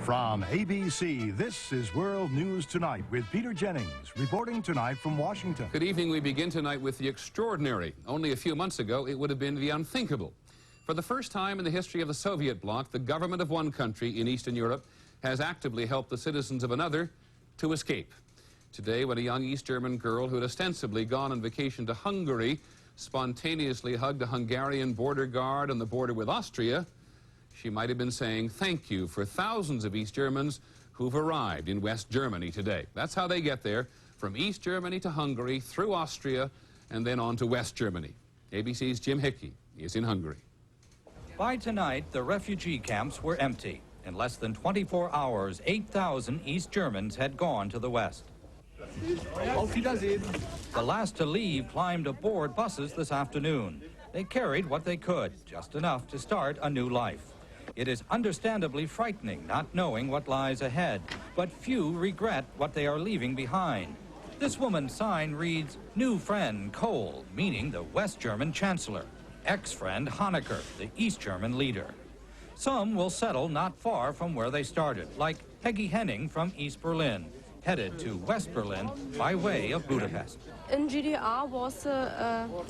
From ABC, this is World News Tonight with Peter Jennings, reporting tonight from Washington. Good evening. We begin tonight with the extraordinary. Only a few months ago, it would have been the unthinkable. For the first time in the history of the Soviet bloc, the government of one country in Eastern Europe has actively helped the citizens of another to escape. Today, when a young East German girl who had ostensibly gone on vacation to Hungary spontaneously hugged a Hungarian border guard on the border with Austria, she might have been saying thank you for thousands of East Germans who've arrived in West Germany today. That's how they get there, from East Germany to Hungary, through Austria, and then on to West Germany. ABC's Jim Hickey is in Hungary. By tonight, the refugee camps were empty. In less than 24 hours, 8,000 East Germans had gone to the West. Auf Wiedersehen. The last to leave climbed aboard buses this afternoon. They carried what they could, just enough to start a new life. It is understandably frightening not knowing what lies ahead, but few regret what they are leaving behind. This woman's sign reads, "New friend Kohl," meaning the West German chancellor. Ex-friend Honecker, the East German leader. Some will settle not far from where they started, like Peggy Henning from East Berlin, headed to West Berlin by way of Budapest. In GDR was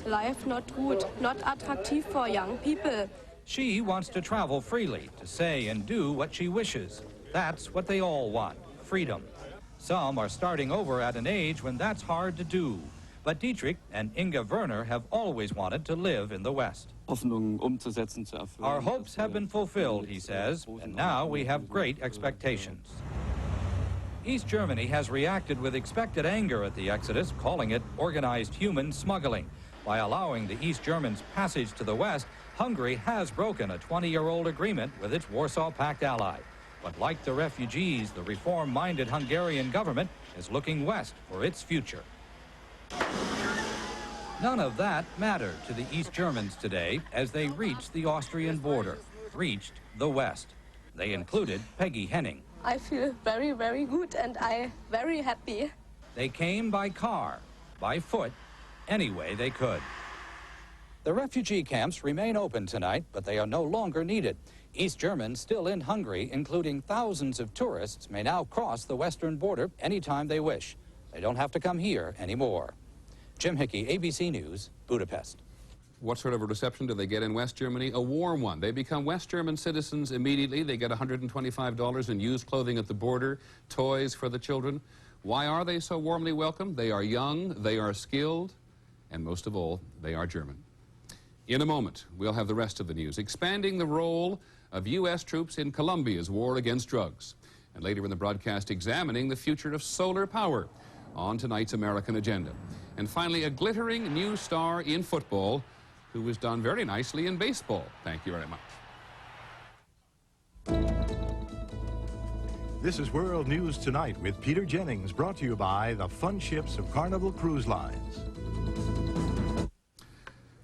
life not good, not attractive for young people. She wants to travel freely, to say and do what she wishes. That's what they all want, freedom. Some are starting over at an age when that's hard to do. But Dietrich and Inga Werner have always wanted to live in the West. Our hopes have been fulfilled, he says, and now we have great expectations. East Germany has reacted with expected anger at the exodus, calling it organized human smuggling. By allowing the East Germans passage to the West, Hungary has broken a 20-year-old agreement with its Warsaw Pact ally. But like the refugees, the reform-minded Hungarian government is looking west for its future. None of that mattered to the East Germans today as they reached the Austrian border, reached the West. They included Peggy Henning. I feel very, very good and I'm very happy. They came by car, by foot, any way they could. The refugee camps remain open tonight, but they are no longer needed. East Germans still in Hungary, including thousands of tourists, may now cross the western border anytime they wish. They don't have to come here anymore. Jim Hickey, ABC News, Budapest. What sort of a reception do they get in West Germany? A warm one. They become West German citizens immediately. They get $125 in used clothing at the border, toys for the children. Why are they so warmly welcomed? They are young, they are skilled, and most of all, they are German. In a moment, we'll have the rest of the news, expanding the role of U.S. troops in Colombia's war against drugs. And later in the broadcast, examining the future of solar power on tonight's American agenda. And finally, a glittering new star in football who has done very nicely in baseball. Thank you very much. This is World News Tonight with Peter Jennings, brought to you by the fun ships of Carnival Cruise Lines.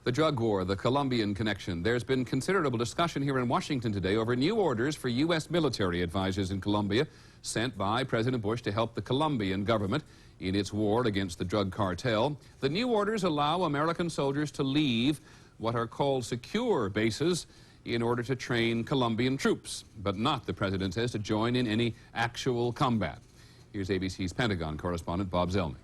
The drug war, the Colombian connection. There's been considerable discussion here in Washington today over new orders for U.S. military advisors in Colombia sent by President Bush to help the Colombian government in its war against the drug cartel. The new orders allow American soldiers to leave what are called secure bases in order to train Colombian troops, but not, the president says, to join in any actual combat. Here's ABC's Pentagon correspondent Bob Zelnick.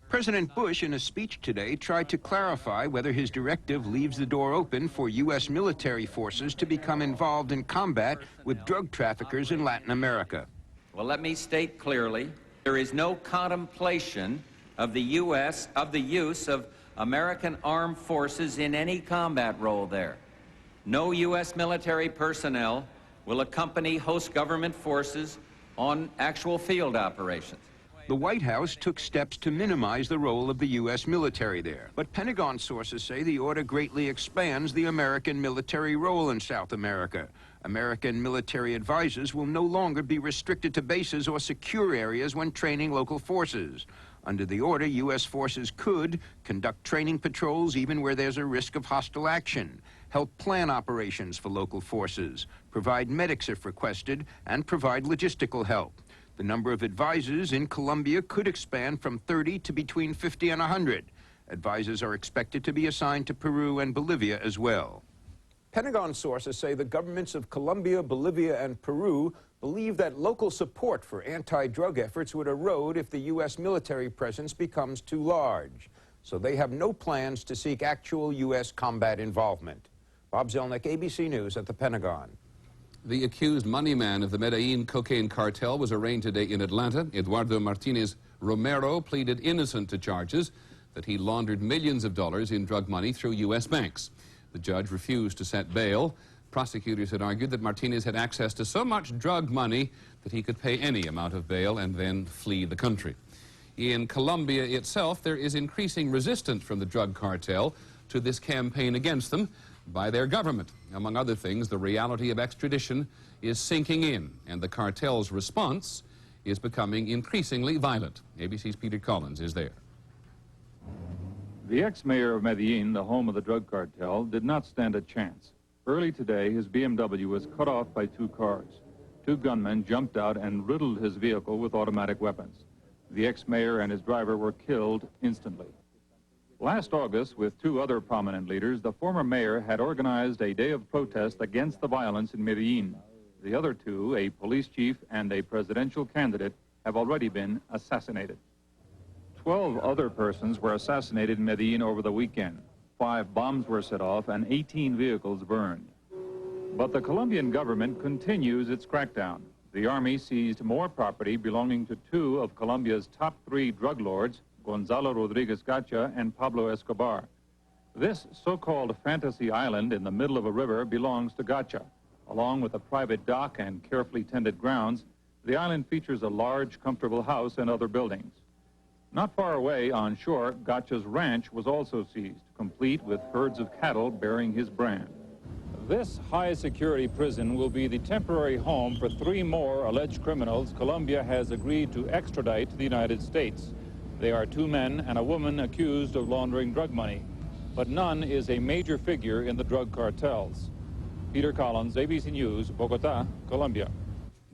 President Bush, in a speech today, tried to clarify whether his directive leaves the door open for U.S. military forces to become involved in combat with drug traffickers in Latin America. Well, let me state clearly, there is no contemplation of the use of American armed forces in any combat role there. No U.S. military personnel will accompany host government forces on actual field operations. The White House took steps to minimize the role of the U.S. military there. But Pentagon sources say the order greatly expands the American military role in South America. American military advisors will no longer be restricted to bases or secure areas when training local forces. Under the order, U.S. forces could conduct training patrols even where there's a risk of hostile action, help plan operations for local forces, provide medics if requested, and provide logistical help. The number of advisors in Colombia could expand from 30 to between 50 and 100. Advisors are expected to be assigned to Peru and Bolivia as well. Pentagon sources say the governments of Colombia, Bolivia, and Peru believe that local support for anti-drug efforts would erode if the U.S. military presence becomes too large. So they have no plans to seek actual U.S. combat involvement. Bob Zelnick, ABC News at the Pentagon. The accused money man of the Medellin cocaine cartel was arraigned today in Atlanta. Eduardo Martinez Romero pleaded innocent to charges that he laundered millions of dollars in drug money through U.S. banks. The judge refused to set bail. Prosecutors had argued that Martinez had access to so much drug money that he could pay any amount of bail and then flee the country. In Colombia itself, there is increasing resistance from the drug cartel to this campaign against them by their government. Among other things, the reality of extradition is sinking in, and the cartel's response is becoming increasingly violent. ABC's Peter Collins is there. The ex-mayor of Medellin, the home of the drug cartel, did not stand a chance. Early today, his BMW was cut off by two cars. Two gunmen jumped out and riddled his vehicle with automatic weapons. The ex-mayor and his driver were killed instantly. Last August, with two other prominent leaders, the former mayor had organized a day of protest against the violence in Medellin. The other two, a police chief and a presidential candidate, have already been assassinated. 12 other persons were assassinated in Medellin over the weekend. 5 bombs were set off and 18 vehicles burned. But the Colombian government continues its crackdown. The army seized more property belonging to 2 of Colombia's top 3 drug lords, Gonzalo Rodriguez Gacha and Pablo Escobar. This so-called fantasy island in the middle of a river belongs to Gacha. Along with a private dock and carefully tended grounds, the island features a large, comfortable house and other buildings. Not far away on shore, Gacha's ranch was also seized, complete with herds of cattle bearing his brand. This high-security prison will be the temporary home for 3 more alleged criminals Colombia has agreed to extradite to the United States. They are 2 men and a woman accused of laundering drug money, but none is a major figure in the drug cartels. Peter Collins, ABC News, Bogota, Colombia.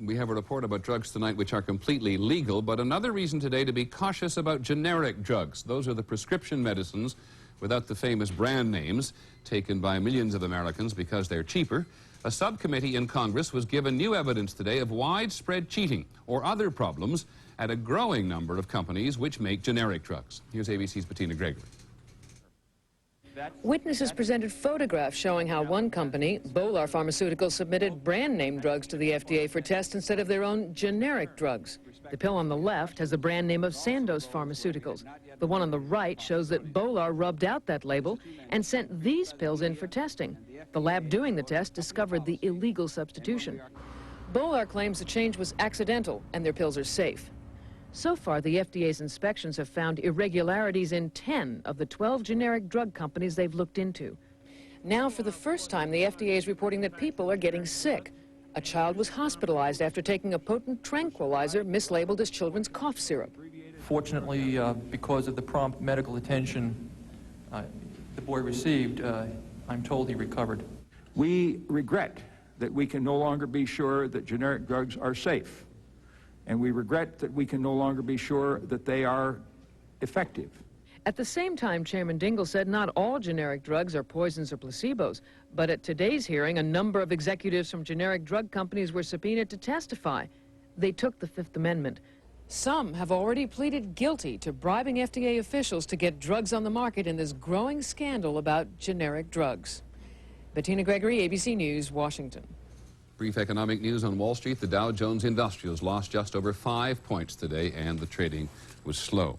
We have a report about drugs tonight which are completely legal, but another reason today to be cautious about generic drugs. Those are the prescription medicines without the famous brand names taken by millions of Americans because they're cheaper. A subcommittee in Congress was given new evidence today of widespread cheating or other problems at a growing number of companies which make generic drugs. Here's ABC's Bettina Gregory. Witnesses presented photographs showing how one company, Bolar Pharmaceuticals, submitted brand-name drugs to the FDA for tests instead of their own generic drugs. The pill on the left has the brand name of Sandoz Pharmaceuticals. The one on the right shows that Bolar rubbed out that label and sent these pills in for testing. The lab doing the test discovered the illegal substitution. Bolar claims the change was accidental and their pills are safe. So far, the FDA's inspections have found irregularities in 10 of the 12 generic drug companies they've looked into. Now, for the first time, the FDA is reporting that people are getting sick. A child was hospitalized after taking a potent tranquilizer mislabeled as children's cough syrup. Fortunately, because of the prompt medical attention the boy received, I'm told he recovered. We regret that we can no longer be sure that generic drugs are safe. And we regret that we can no longer be sure that they are effective. At the same time, Chairman Dingell said not all generic drugs are poisons or placebos. But at today's hearing, a number of executives from generic drug companies were subpoenaed to testify. They took the Fifth Amendment. Some have already pleaded guilty to bribing FDA officials to get drugs on the market in this growing scandal about generic drugs. Bettina Gregory, ABC News, Washington. Brief economic news on Wall Street. The Dow Jones Industrials lost just over 5 points today, and the trading was slow.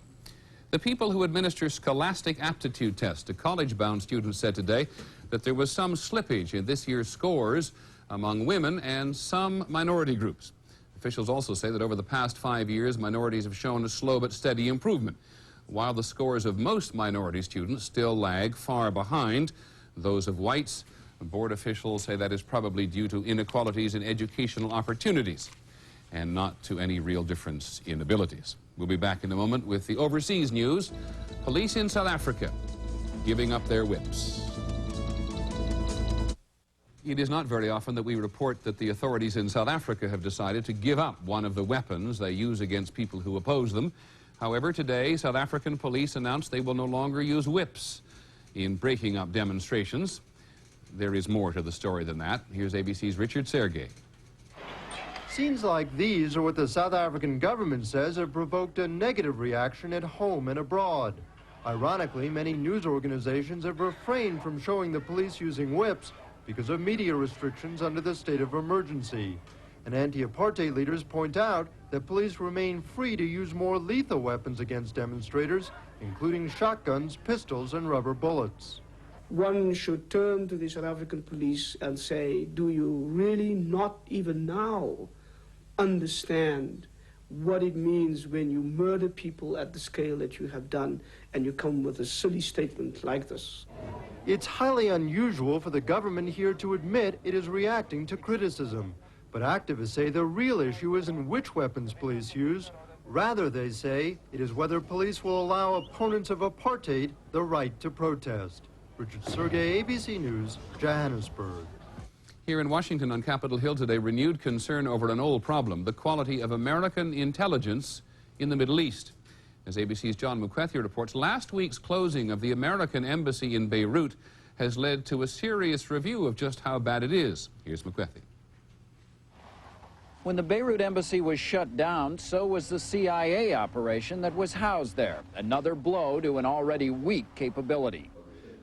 The people who administer scholastic aptitude tests to college-bound students said today that there was some slippage in this year's scores among women and some minority groups. Officials also say that over the past 5 years, minorities have shown a slow but steady improvement, while the scores of most minority students still lag far behind those of whites. Board officials say that is probably due to inequalities in educational opportunities and not to any real difference in abilities. We'll be back in a moment with the overseas news. Police in South Africa giving up their whips. It is not very often that we report that the authorities in South Africa have decided to give up one of the weapons they use against people who oppose them. However, today, South African police announced they will no longer use whips in breaking up demonstrations. there is more to the story than that. Here's ABC's Richard Sergey. Scenes like these are what the South African government says have provoked a negative reaction at home and abroad. Ironically, many news organizations have refrained from showing the police using whips because of media restrictions under the state of emergency. And anti-apartheid leaders point out that police remain free to use more lethal weapons against demonstrators, including shotguns, pistols, and rubber bullets. One should turn to the South African police and say, do you really not even now understand what it means when you murder people at the scale that you have done and you come with a silly statement like this? It's highly unusual for the government here to admit it is reacting to criticism. But activists say the real issue isn't which weapons police use. Rather, they say, it is whether police will allow opponents of apartheid the right to protest. Richard Sergey, ABC News, Johannesburg. Here in Washington on Capitol Hill today, renewed concern over an old problem, the quality of American intelligence in the Middle East. As ABC's John McWethy reports, last week's closing of the American embassy in Beirut has led to a serious review of just how bad it is. Here's McWethy. When the Beirut embassy was shut down, so was the CIA operation that was housed there, another blow to an already weak capability.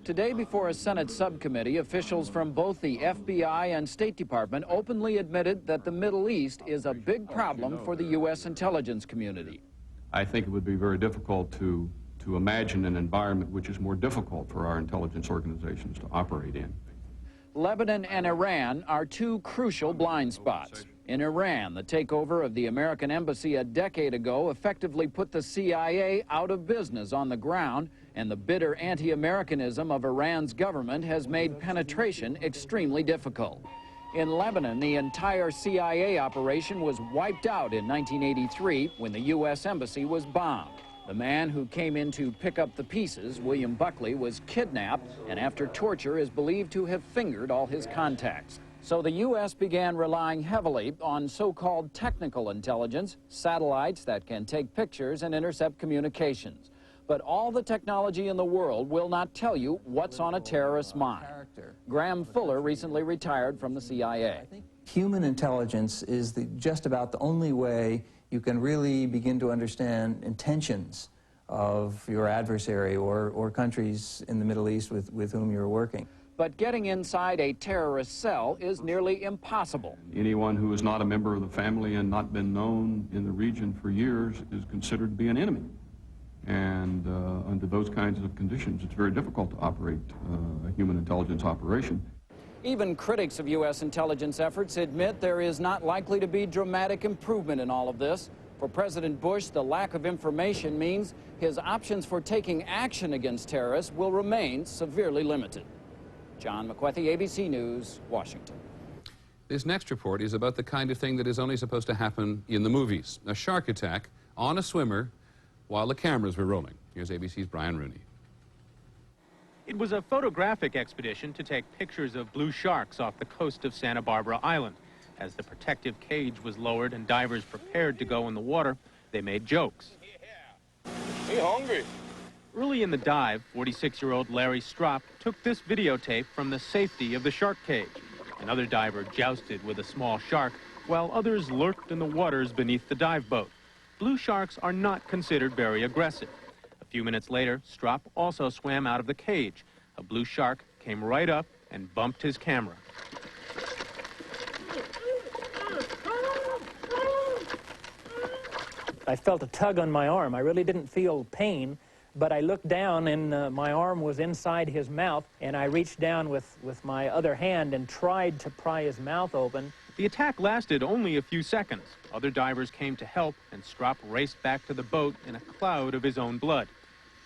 Today, before a Senate subcommittee, officials from both the FBI and State Department openly admitted that the Middle East is a big problem for the U.S. intelligence community. I think it would be very difficult to imagine an environment which is more difficult for our intelligence organizations to operate in. Lebanon and Iran are two crucial blind spots. In Iran, the takeover of the American embassy a decade ago effectively put the CIA out of business on the ground, and the bitter anti-Americanism of Iran's government has made penetration extremely difficult. In Lebanon, the entire CIA operation was wiped out in 1983 when the U.S. embassy was bombed. The man who came in to pick up the pieces, William Buckley, was kidnapped and after torture is believed to have fingered all his contacts. So the U.S. began relying heavily on so-called technical intelligence, satellites that can take pictures and intercept communications. But all the technology in the world will not tell you what's on a terrorist's mind. Graham Fuller recently retired from the CIA. Human intelligence is just about the only way you can really begin to understand intentions of your adversary or countries in the Middle East with whom you're working. But getting inside a terrorist cell is nearly impossible. Anyone who is not a member of the family and not been known in the region for years is considered to be an enemy. And under those kinds of conditions, it's very difficult to operate a human intelligence operation. Even critics of U.S. intelligence efforts admit there is not likely to be dramatic improvement in all of this. For President Bush, the lack of information means his options for taking action against terrorists will remain severely limited. John McWethy, ABC News, Washington. This next report is about the kind of thing that is only supposed to happen in the movies. A shark attack on a swimmer while the cameras were rolling. Here's ABC's Brian Rooney. It was a photographic expedition to take pictures of blue sharks off the coast of Santa Barbara Island. As the protective cage was lowered and divers prepared to go in the water, they made jokes. We hungry. Early in the dive, 46-year-old Larry Stropp took this videotape from the safety of the shark cage. Another diver jousted with a small shark, while others lurked in the waters beneath the dive boat. Blue sharks are not considered very aggressive. A few minutes later, Stropp also swam out of the cage. A blue shark came right up and bumped his camera. I felt a tug on my arm. I really didn't feel pain, but I looked down and my arm was inside his mouth, and I reached down with my other hand and tried to pry his mouth open. The attack lasted only a few seconds. Other divers came to help, and Stropp raced back to the boat in a cloud of his own blood.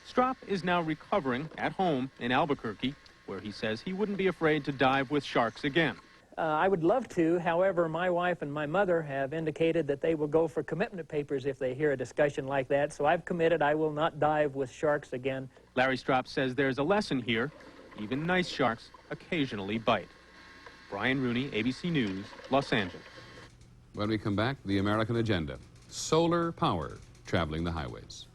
Stropp is now recovering at home in Albuquerque, where he says he wouldn't be afraid to dive with sharks again. I would love to. However, my wife and my mother have indicated that they will go for commitment papers if they hear a discussion like that. So I've committed I will not dive with sharks again. Larry Stropp says there's a lesson here. Even nice sharks occasionally bite. Brian Rooney, ABC News, Los Angeles. When we come back, the American agenda. Solar power traveling the highways.